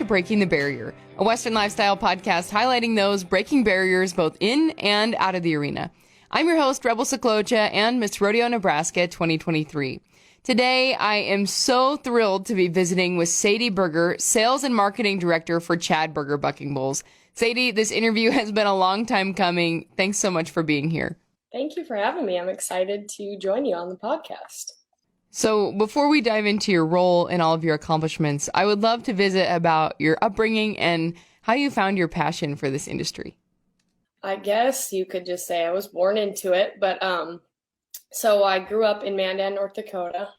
to Breaking the Barrier, a Western lifestyle podcast highlighting those breaking barriers both in and out of the arena. I'm your host, Rebel Sjeklocha, and Miss Rodeo Nebraska 2023. Today, I am so thrilled to be visiting with Sadie Berger, Sales and Marketing Director for Chad Berger Bucking Bulls. Sadie, this interview has been a long time coming. Thanks so much for being here. Thank you for having me. I'm excited to join you on the podcast. So before we dive into your role and all of your accomplishments, I would love to visit about your upbringing and how you found your passion for this industry. I guess you could just say I was born into it, but so I grew up in Mandan, North Dakota.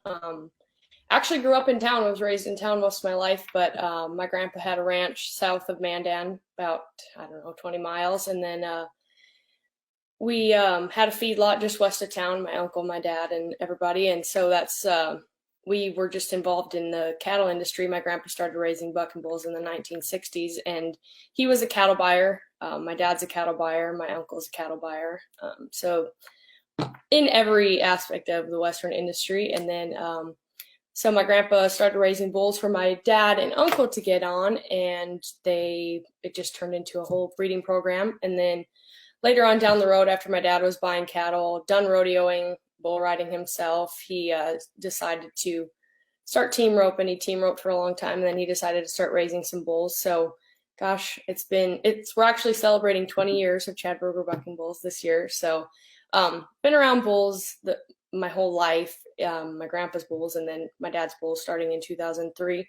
Actually grew up in town, was raised in town most of my life, but my grandpa had a ranch south of Mandan, about, 20 miles. And then we had a feedlot just west of town, my uncle, my dad, and everybody. And so that's, we were just involved in the cattle industry. My grandpa started raising bucking bulls in the 1960s, and he was a cattle buyer. My dad's a cattle buyer. My uncle's a cattle buyer. So in every aspect of the Western industry. And then, so my grandpa started raising bulls for my dad and uncle to get on, and it just turned into a whole breeding program. And then later on down the road, after my dad was buying cattle, done rodeoing, bull riding himself, he decided to start team roping. He team roped for a long time, and then he decided to start raising some bulls. So, gosh, we're actually celebrating 20 years of Chad Berger Bucking Bulls this year. So, been around bulls my whole life, my grandpa's bulls and then my dad's bulls starting in 2003,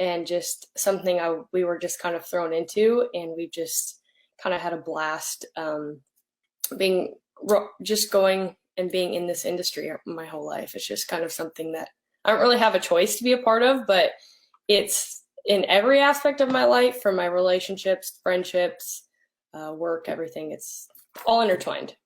and just something we were just kind of thrown into, and we just kind of had a blast going and being in this industry my whole life. It's just kind of something that I don't really have a choice to be a part of, but it's in every aspect of my life, from my relationships, friendships, work, everything. It's all intertwined.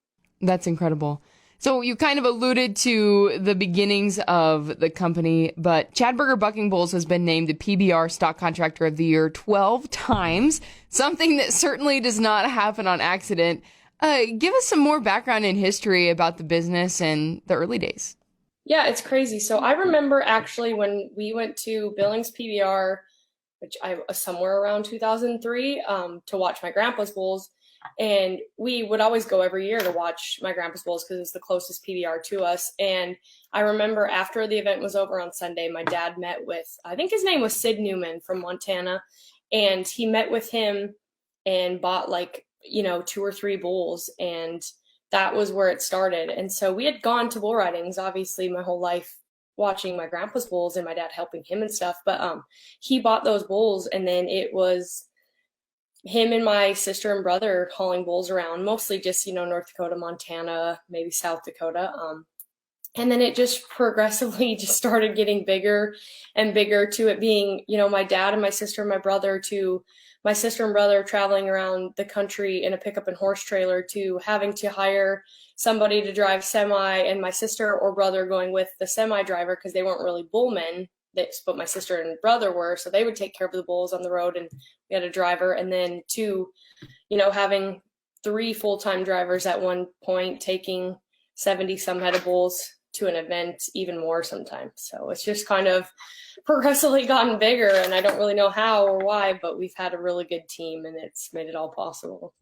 That's incredible. So you kind of alluded to the beginnings of the company, but Chad Berger Bucking Bulls has been named the PBR Stock Contractor of the Year 12 times, something that certainly does not happen on accident. Give us some more background and history about the business and the early days. Yeah, it's crazy. So I remember actually when we went to Billings PBR, which I was somewhere around 2003, to watch my grandpa's bulls. And we would always go every year to watch my grandpa's bulls because it's the closest PBR to us. And I remember after the event was over on Sunday, my dad met with, I think his name was Sid Newman from Montana. And he met with him and bought 2 or 3 bulls. And that was where it started. And so we had gone to bull ridings, obviously, my whole life, watching my grandpa's bulls and my dad helping him and stuff. But he bought those bulls, and then it was him and my sister and brother hauling bulls around, mostly just, North Dakota, Montana, maybe South Dakota. And then it just progressively just started getting bigger and bigger, to it being, my dad and my sister and my brother, to my sister and brother traveling around the country in a pickup and horse trailer, to having to hire somebody to drive semi, and my sister or brother going with the semi driver because they weren't really bullmen. But my sister and brother were, so they would take care of the bulls on the road, and we had a driver. And then 2, having 3 full-time drivers at one point, taking 70 some head of bulls to an event, even more sometimes. So it's just kind of progressively gotten bigger, and I don't really know how or why, but we've had a really good team, and it's made it all possible.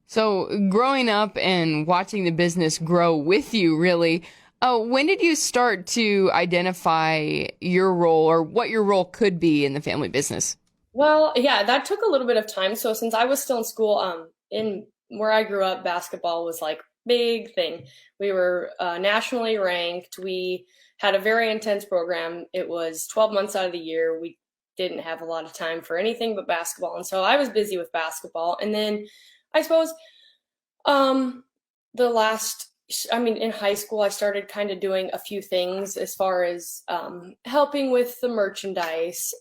So growing up and watching the business grow with you, really, when did you start to identify your role, or what your role could be in the family business? Well, yeah, that took a little bit of time. So since I was still in school, in where I grew up, basketball was big thing. We were nationally ranked. We had a very intense program. It was 12 months out of the year. We didn't have a lot of time for anything but basketball. And so I was busy with basketball. And then I suppose in high school, I started kind of doing a few things as far as helping with the merchandise,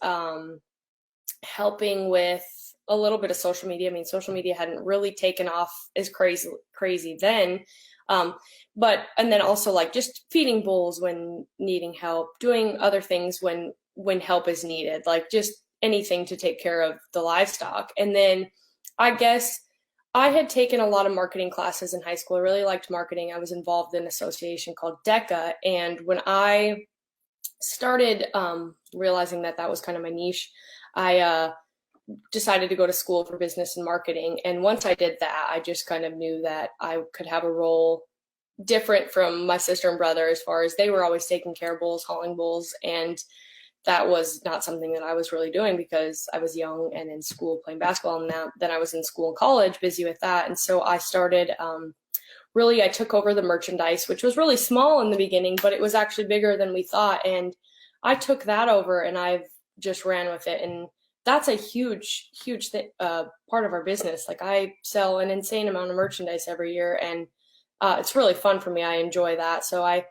helping with a little bit of social media. I mean, social media hadn't really taken off as crazy then. And then also just feeding bulls when needing help, doing other things when help is needed, just anything to take care of the livestock. And then I guess I had taken a lot of marketing classes in high school. I really liked marketing. I was involved in an association called DECA. And when I started realizing that was kind of my niche, I decided to go to school for business and marketing. And once I did that, I just kind of knew that I could have a role different from my sister and brother, as far as they were always taking care of bulls, hauling bulls. And that was not something that I was really doing because I was young and in school playing basketball. And then I was in school and college busy with that. And so I started, I took over the merchandise, which was really small in the beginning, but it was actually bigger than we thought. And I took that over and I've just ran with it. And that's a huge part of our business. Like, I sell an insane amount of merchandise every year, and it's really fun for me. I enjoy that. So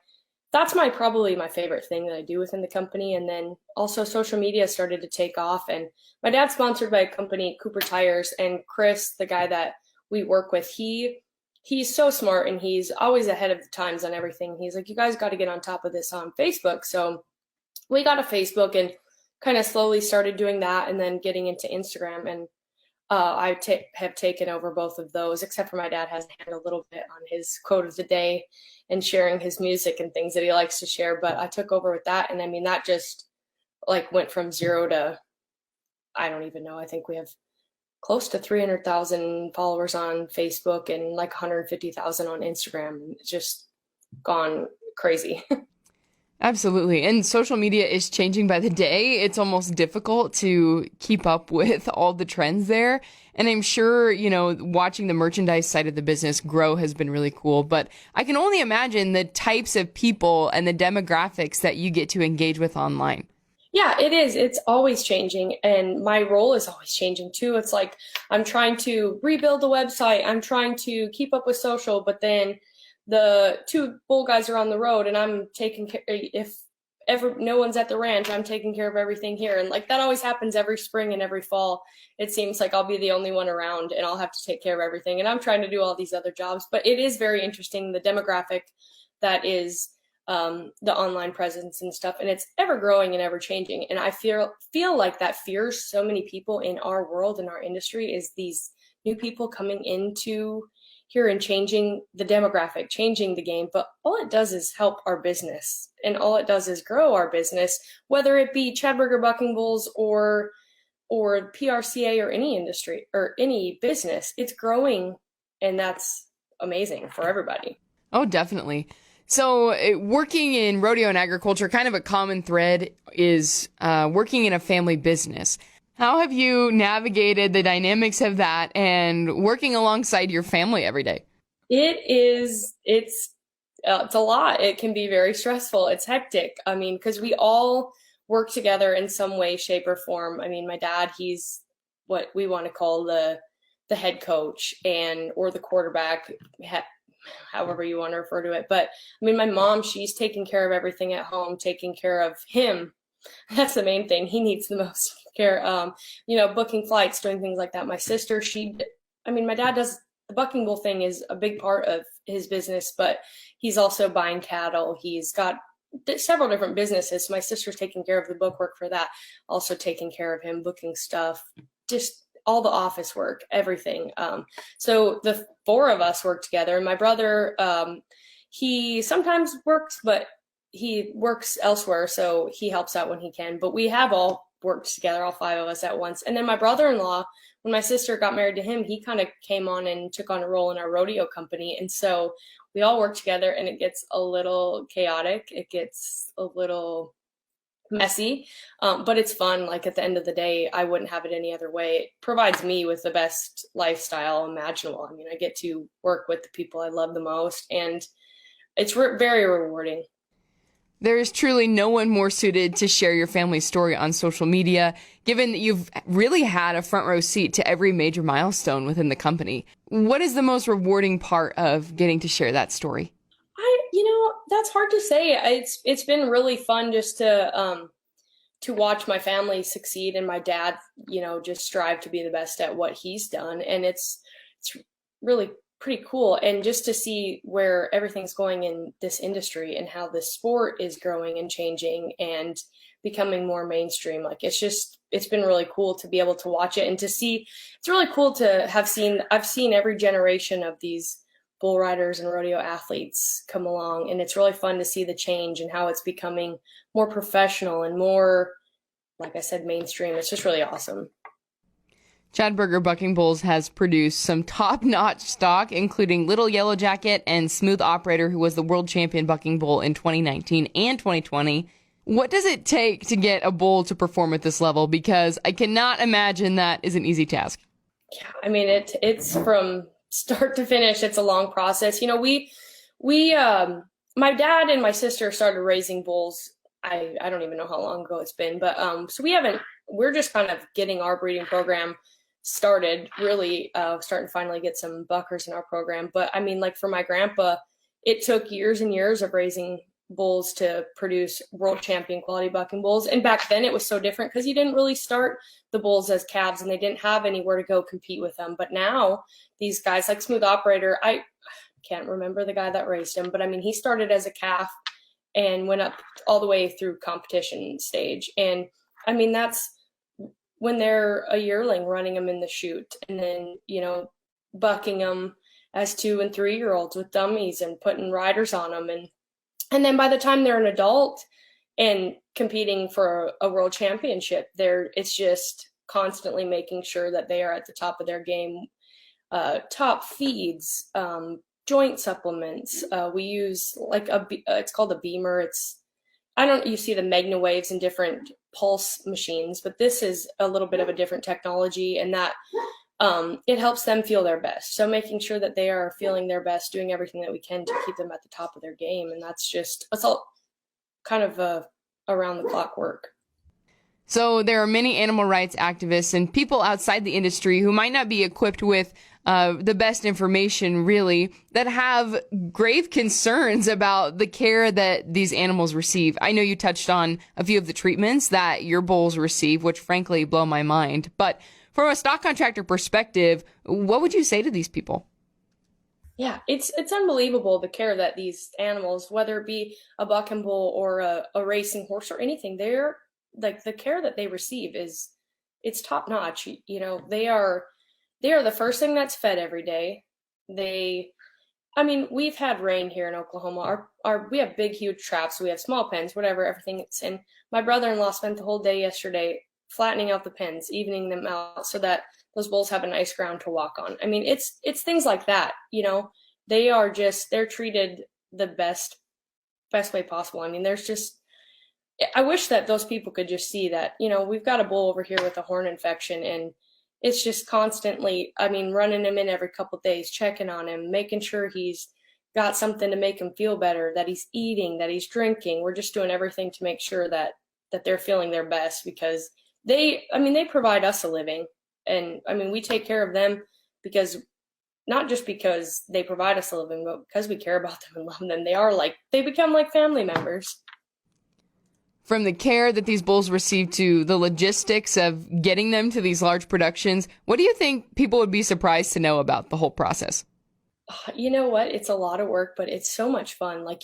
that's probably my favorite thing that I do within the company. And then also social media started to take off, and my dad's sponsored by a company, Cooper Tires, and Chris, the guy that we work with, he's so smart and he's always ahead of the times on everything. He's like, you guys got to get on top of this on Facebook. So we got a Facebook and kind of slowly started doing that, and then getting into Instagram. And I have taken over both of those, except for my dad has a hand a little bit on his quote of the day and sharing his music and things that he likes to share. But I took over with that. And I mean, that just like went from 0 to, I don't even know. I think we have close to 300,000 followers on Facebook and like 150,000 on Instagram. It's just gone crazy. Absolutely. And social media is changing by the day. It's almost difficult to keep up with all the trends there. And I'm sure, watching the merchandise side of the business grow has been really cool. But I can only imagine the types of people and the demographics that you get to engage with online. Yeah, it is. It's always changing. And my role is always changing too. It's like I'm trying to rebuild the website. I'm trying to keep up with social, but then the 2 bull guys are on the road, and I'm taking care, if ever no one's at the ranch, I'm taking care of everything here. And like that always happens every spring and every fall. It seems like I'll be the only one around and I'll have to take care of everything. And I'm trying to do all these other jobs, but it is very interesting, the demographic that is the online presence and stuff. And it's ever growing and ever changing. And I feel like that fears so many people in our world, in our industry, is these new people coming into here and changing the demographic, changing the game. But all it does is help our business, and all it does is grow our business, whether it be Chad Berger Bucking Bulls or PRCA or any industry or any business. It's growing, and that's amazing for everybody. Oh, definitely. So working in rodeo and agriculture, kind of a common thread is working in a family business. How have you navigated the dynamics of that and working alongside your family every day? It's a lot. It can be very stressful. It's hectic. I mean, because we all work together in some way, shape, or form. I mean, my dad, he's what we want to call the head coach or the quarterback, however you want to refer to it. But I mean, my mom, she's taking care of everything at home, taking care of him. That's the main thing. He needs the most care. Booking flights, doing things like that. My sister, my dad does the bucking bull thing is a big part of his business, but he's also buying cattle. He's got several different businesses. My sister's taking care of the bookwork for that, also taking care of him, booking stuff, just all the office work, everything. So the 4 of us work together. And my brother, he sometimes works, but he works elsewhere, so he helps out when he can. But we have all worked together, all 5 of us at once. And then my brother-in-law, when my sister got married to him, he kind of came on and took on a role in our rodeo company. And so we all work together, and it gets a little chaotic. It gets a little messy, but it's fun. Like at the end of the day, I wouldn't have it any other way. It provides me with the best lifestyle imaginable. I mean, I get to work with the people I love the most, and it's very rewarding. There is truly no one more suited to share your family's story on social media, given that you've really had a front row seat to every major milestone within the company. What is the most rewarding part of getting to share that story? That's hard to say. It's been really fun just to watch my family succeed, and my dad, just strive to be the best at what he's done. And it's really pretty cool. And just to see where everything's going in this industry and how the sport is growing and changing and becoming more mainstream. Like it's been really cool to be able to watch it and to see. It's really cool to I've seen every generation of these bull riders and rodeo athletes come along, and it's really fun to see the change and how it's becoming more professional and more, like I said, mainstream. It's just really awesome. Chad Berger Bucking Bulls has produced some top-notch stock, including Little Yellow Jacket and Smooth Operator, who was the world champion bucking bull in 2019 and 2020. What does it take to get a bull to perform at this level? Because I cannot imagine that is an easy task. Yeah, I mean, it's from start to finish. It's a long process. My dad and my sister started raising bulls. I don't even know how long ago it's been, but so we're just kind of getting our breeding program started, really starting to finally get some buckers in our program. But I mean, like for my grandpa, it took years and years of raising bulls to produce world champion quality bucking bulls. And back then it was so different because you didn't really start the bulls as calves and they didn't have anywhere to go compete with them. But now these guys like Smooth Operator, I can't remember the guy that raised him, but I mean, he started as a calf and went up all the way through competition stage. And I mean, that's when they're a yearling, running them in the chute and then, bucking them as 2 and 3 year olds with dummies and putting riders on them. And then by the time they're an adult and competing for a world championship, it's just constantly making sure that they are at the top of their game, top feeds, joint supplements. We use like it's called a beamer. You see the Magna waves in different pulse machines, but this is a little bit of a different technology, and that it helps them feel their best. So making sure that they are feeling their best, doing everything that we can to keep them at the top of their game. And that's all kind of around the clock work. So there are many animal rights activists and people outside the industry who might not be equipped with the best information, really, that have grave concerns about the care that these animals receive. I know you touched on a few of the treatments that your bulls receive, which frankly blow my mind. But from a stock contractor perspective, what would you say to these people? Yeah, it's unbelievable the care that these animals, whether it be a bucking bull or a racing horse or anything, they're like the care that they receive it's top notch. They are the first thing that's fed every day. We've had rain here in Oklahoma. We have big, huge traps. We have small pens, whatever, everything. And my brother-in-law spent the whole day yesterday flattening out the pens, evening them out so that those bulls have a nice ground to walk on. I mean, it's things like that. They're treated the best way possible. I mean, I wish that those people could just see that, we've got a bull over here with a horn infection and it's just constantly, running him in every couple of days, checking on him, making sure he's got something to make him feel better, that he's eating, that he's drinking. We're just doing everything to make sure that they're feeling their best because they provide us a living. And we take care of them not just because they provide us a living, but because we care about them and love them. They become like family members. From the care that these bulls receive to the logistics of getting them to these large productions, what do you think people would be surprised to know about the whole process? You know what? It's a lot of work, but it's so much fun. I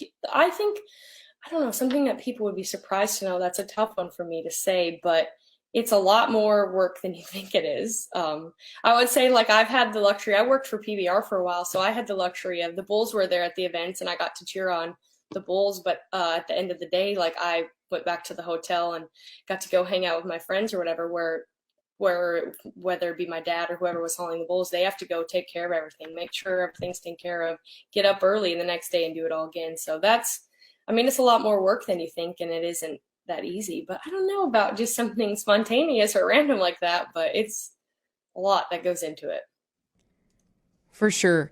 don't know, something that people would be surprised to know. That's a tough one for me to say, but it's a lot more work than you think it is. I would say I've had the luxury, I worked for PBR for a while, so I had the luxury of the bulls were there at the events and I got to cheer on the bulls. But at the end of the day, I went back to the hotel and got to go hang out with my friends or whatever, where whether it be my dad or whoever was hauling the bulls, they have to go take care of everything, make sure everything's taken care of, get up early the next day and do it all again. So it's a lot more work than you think, and it isn't that easy. But I don't know about just something spontaneous or random like that, but it's a lot that goes into it. For sure.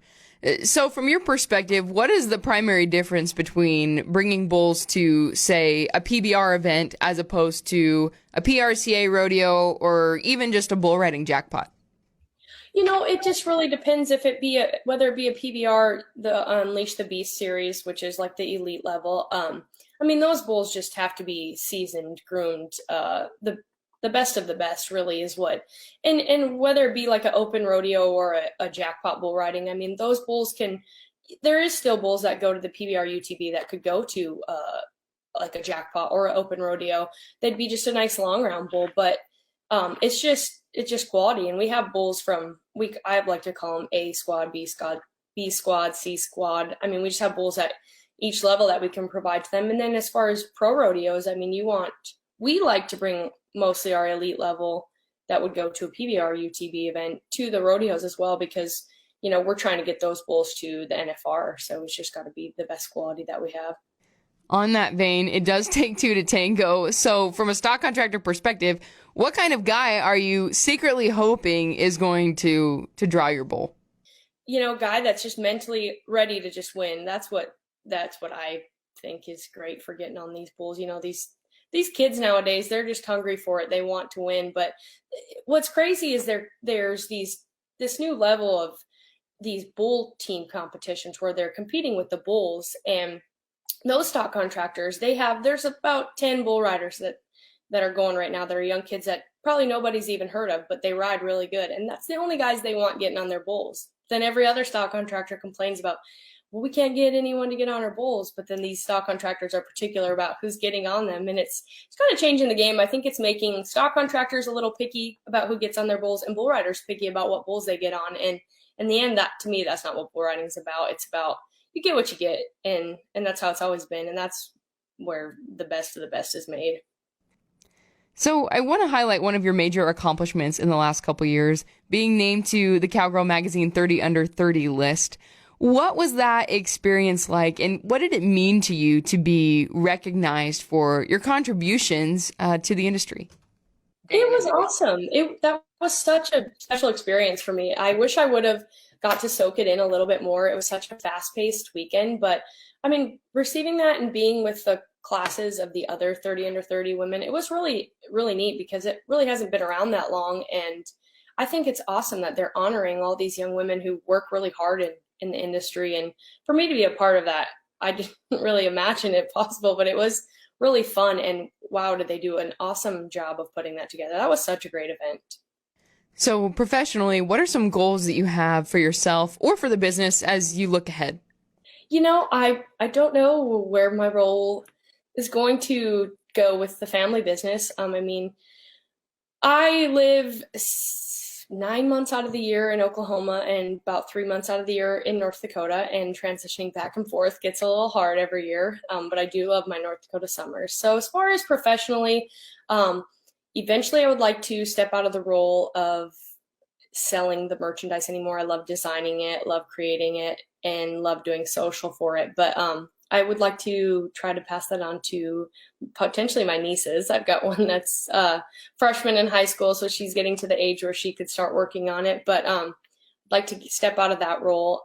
So from your perspective, what is the primary difference between bringing bulls to, say, a PBR event as opposed to a PRCA rodeo or even just a bull riding jackpot? It just really depends whether it be a PBR, the Unleash the Beast series, which is like the elite level. Those bulls just have to be seasoned, groomed, the best of the best really is what, and whether it be like an open rodeo or a jackpot bull riding, those bulls there is still bulls that go to the PBR UTB that could go to like a jackpot or an open rodeo. They'd be just a nice long round bull, but it's just quality. And we have bulls I like to call them A squad, B squad, C squad. We just have bulls at each level that we can provide to them. And then as far as pro rodeos, we like to bring mostly our elite level that would go to a PBR UTB event to the rodeos as well, because, we're trying to get those bulls to the NFR. So it's just got to be the best quality that we have. On that vein, it does take two to tango. So from a stock contractor perspective, what kind of guy are you secretly hoping is going to draw your bull? Guy that's just mentally ready to just win. That's what I think is great for getting on these bulls. These kids nowadays, they're just hungry for it. They want to win. But what's crazy is there's this new level of these bull team competitions where they're competing with the bulls, and those stock contractors, there's about 10 bull riders that are going right now that are young kids that probably nobody's even heard of, but they ride really good. And that's the only guys they want getting on their bulls. Then every other stock contractor complains about, well, we can't get anyone to get on our bulls. But then these stock contractors are particular about who's getting on them. And it's kind of changing the game. I think it's making stock contractors a little picky about who gets on their bulls, and bull riders picky about what bulls they get on. And in the end, to me, that's not what bull riding is about. It's about you get what you get. And that's how it's always been. And that's where the best of the best is made. So I want to highlight one of your major accomplishments in the last couple years, being named to the Cowgirl Magazine 30 Under 30 list. What was that experience like, and what did it mean to you to be recognized for your contributions to the industry? It was awesome. That was such a special experience for me. I wish I would have got to soak it in a little bit more. It was such a fast-paced weekend, but I mean, receiving that and being with the classes of the other 30 under 30 women, it was really, really neat because it really hasn't been around that long. And I think it's awesome that they're honoring all these young women who work really hard in the industry. And for me to be a part of that, I didn't really imagine it possible, but it was really fun. And wow, did they do an awesome job of putting that together. That was such a great event. So professionally, what are some goals that you have for yourself or for the business as you look ahead? I don't know where my role is going to go with the family business. I mean, I live 9 months out of the year in Oklahoma and about 3 months out of the year in North Dakota, and transitioning back and forth gets a little hard every year. But I do love my North Dakota summers. So as far as professionally, eventually I would like to step out of the role of selling the merchandise anymore. I love designing it, love creating it, and love doing social for it. But I would like to try to pass that on to potentially my nieces. I've got one that's freshman in high school, so she's getting to the age where she could start working on it. But I'd like to step out of that role,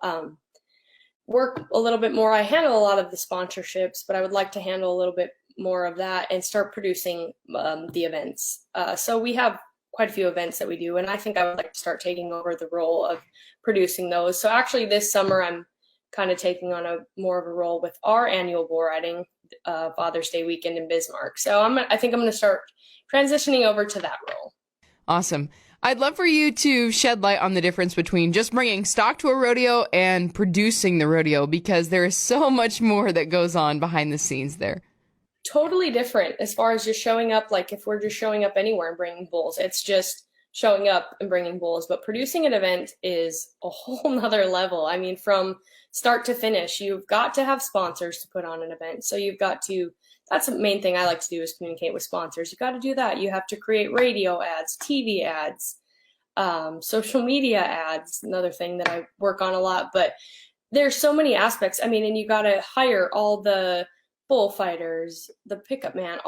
work a little bit more. I handle a lot of the sponsorships, but I would like to handle a little bit more of that and start producing the events. So we have quite a few events that we do, and I think I would like to start taking over the role of producing those. So actually this summer I'm kind of taking on more of a role with our annual bull riding Father's Day weekend in Bismarck. So I think I'm going to start transitioning over to that role. Awesome. I'd love for you to shed light on the difference between just bringing stock to a rodeo and producing the rodeo, because there is so much more that goes on behind the scenes there. Totally different as far as just showing up. Like if we're just showing up anywhere and bringing bulls, it's just showing up and bringing bulls. But producing an event is a whole nother level. I mean, from start to finish, you've got to have sponsors to put on an event. So that's the main thing I like to do, is communicate with sponsors. You've got to do that. You have to create radio ads, TV ads, social media ads, another thing that I work on a lot. But there's so many aspects. I mean, and you got to hire all the bullfighters, the pickup man,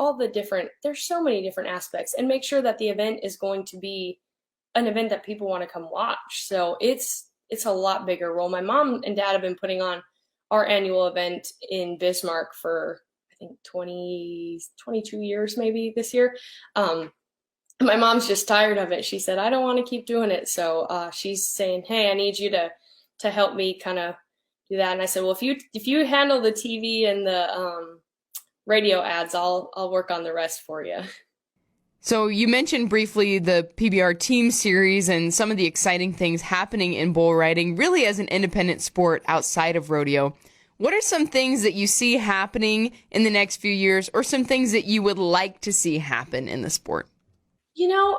there's so many different aspects, and make sure that the event is going to be an event that people want to come watch. So it's a lot bigger role. My mom and dad have been putting on our annual event in Bismarck for, I think 22 years, maybe this year. My mom's just tired of it. She said, I don't want to keep doing it. So she's saying, hey, I need you to help me kind of do that. And I said, well, if you handle the TV and the radio ads, I'll work on the rest for you. So you mentioned briefly the PBR team series and some of the exciting things happening in bull riding, really as an independent sport outside of rodeo. What are some things that you see happening in the next few years, or some things that you would like to see happen in the sport?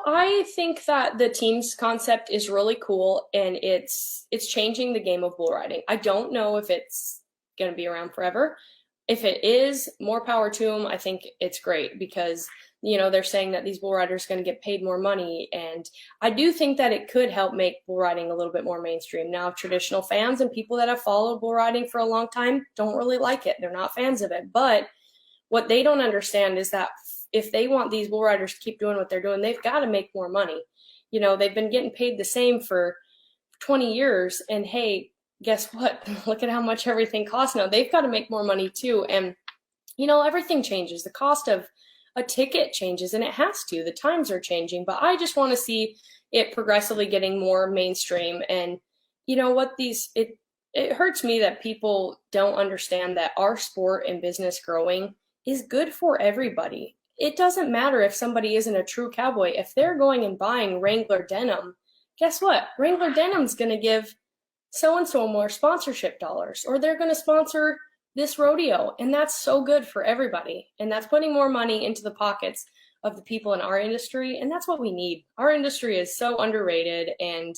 I think that the teams concept is really cool, and it's changing the game of bull riding. I don't know if it's going to be around forever. If it is, more power to them. I think it's great, because they're saying that these bull riders are going to get paid more money. And I do think that it could help make bull riding a little bit more mainstream. Now, traditional fans and people that have followed bull riding for a long time don't really like it. They're not fans of it. But what they don't understand is that if they want these bull riders to keep doing what they're doing, they've got to make more money. They've been getting paid the same for 20 years. And hey, guess what? Look at how much everything costs now. They've got to make more money too. And, everything changes. The cost of a ticket changes, and it has to. The times are changing. But I just want to see it progressively getting more mainstream. And it hurts me that people don't understand that our sport and business growing is good for everybody. It doesn't matter if somebody isn't a true cowboy. If they're going and buying Wrangler denim, guess what? Wrangler denim's going to give so-and-so more sponsorship dollars, or they're going to sponsor this rodeo. And that's so good for everybody. And that's putting more money into the pockets of the people in our industry. And that's what we need. Our industry is so underrated and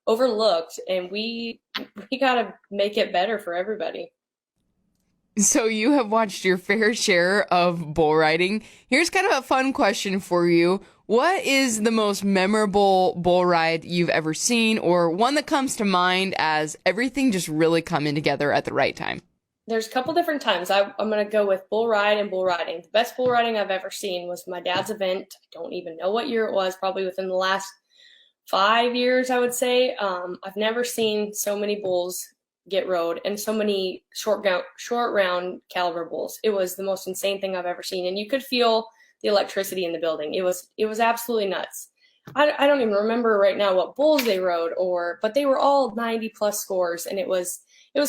overlooked, and we got to make it better for everybody. So you have watched your fair share of bull riding. Here's kind of a fun question for you. What is the most memorable bull ride you've ever seen, or one that comes to mind as everything just really coming together at the right time? There's a couple different times. I'm going to go with bull ride and bull riding. The best bull riding I've ever seen was my dad's event. I don't even know what year it was, probably within the last 5 years, I would say. I've never seen so many bulls get rode and so many short round caliber bulls. It was the most insane thing I've ever seen. And you could feel the electricity in the building. It was absolutely nuts. I don't even remember right now what bulls they rode, but they were all 90 plus scores, and it was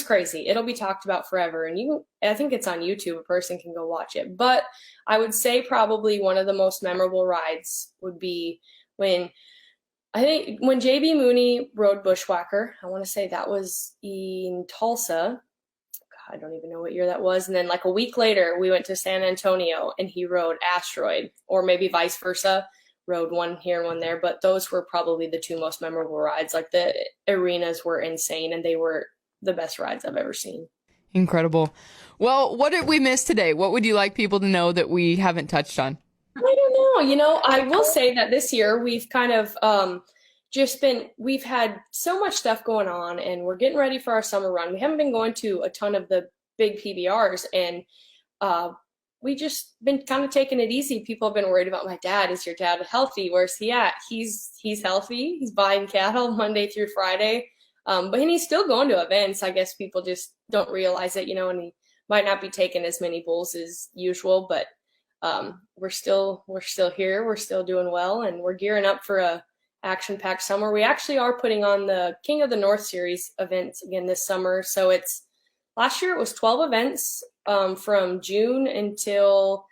crazy. It'll be talked about forever. And I think it's on YouTube. A person can go watch it. But I would say probably one of the most memorable rides would be when JB Mooney rode Bushwhacker. I want to say that was in Tulsa. God, I don't even know what year that was. And then like a week later, we went to San Antonio and he rode Asteroid, or maybe vice versa, rode one here and one there. But those were probably the two most memorable rides. Like the arenas were insane, and they were the best rides I've ever seen. Incredible. Well, what did we miss today? What would you like people to know that we haven't touched on? I don't know. I will say that this year we've kind of we've had so much stuff going on, and we're getting ready for our summer run. We haven't been going to a ton of the big PBRs, and we just been kind of taking it easy. People have been worried about my dad. Is your dad healthy? Where's he at? He's healthy. He's buying cattle Monday through Friday. But he's still going to events. I guess people just don't realize it, and he might not be taking as many bulls as usual, but we're still here. We're still doing well, and we're gearing up for a action-packed summer. We actually are putting on the King of the North Series events again this summer. So last year it was 12 events from June until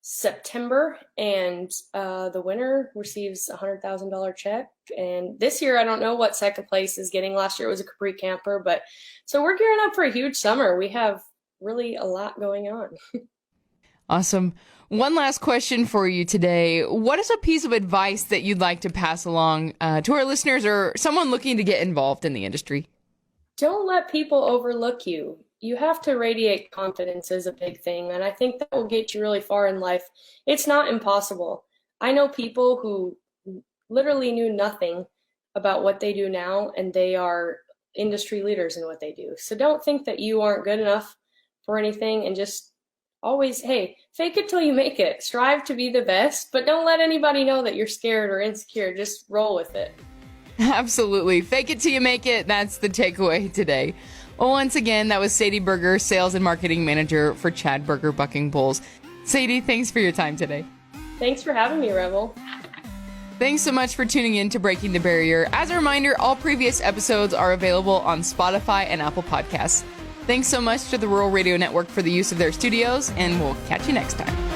September, and the winner receives a $100,000 check. And this year, I don't know what second place is getting. Last year it was a Capri camper, but so we're gearing up for a huge summer. We have really a lot going on. Awesome. One last question for you today. What is a piece of advice that you'd like to pass along to our listeners or someone looking to get involved in the industry? Don't let people overlook you. You have to radiate confidence is a big thing, and I think that will get you really far in life. It's not impossible. I know people who literally knew nothing about what they do now, and they are industry leaders in what they do. So don't think that you aren't good enough for anything, and just always, hey, fake it till you make it. Strive to be the best, but don't let anybody know that you're scared or insecure. Just roll with it. Absolutely. Fake it till you make it. That's the takeaway today. Well, once again, that was Sadie Berger, Sales and Marketing Manager for Chad Berger Bucking Bulls. Sadie, thanks for your time today. Thanks for having me, Rebel. Thanks so much for tuning in to Breaking the Barrier. As a reminder, all previous episodes are available on Spotify and Apple Podcasts. Thanks so much to the Rural Radio Network for the use of their studios, and we'll catch you next time.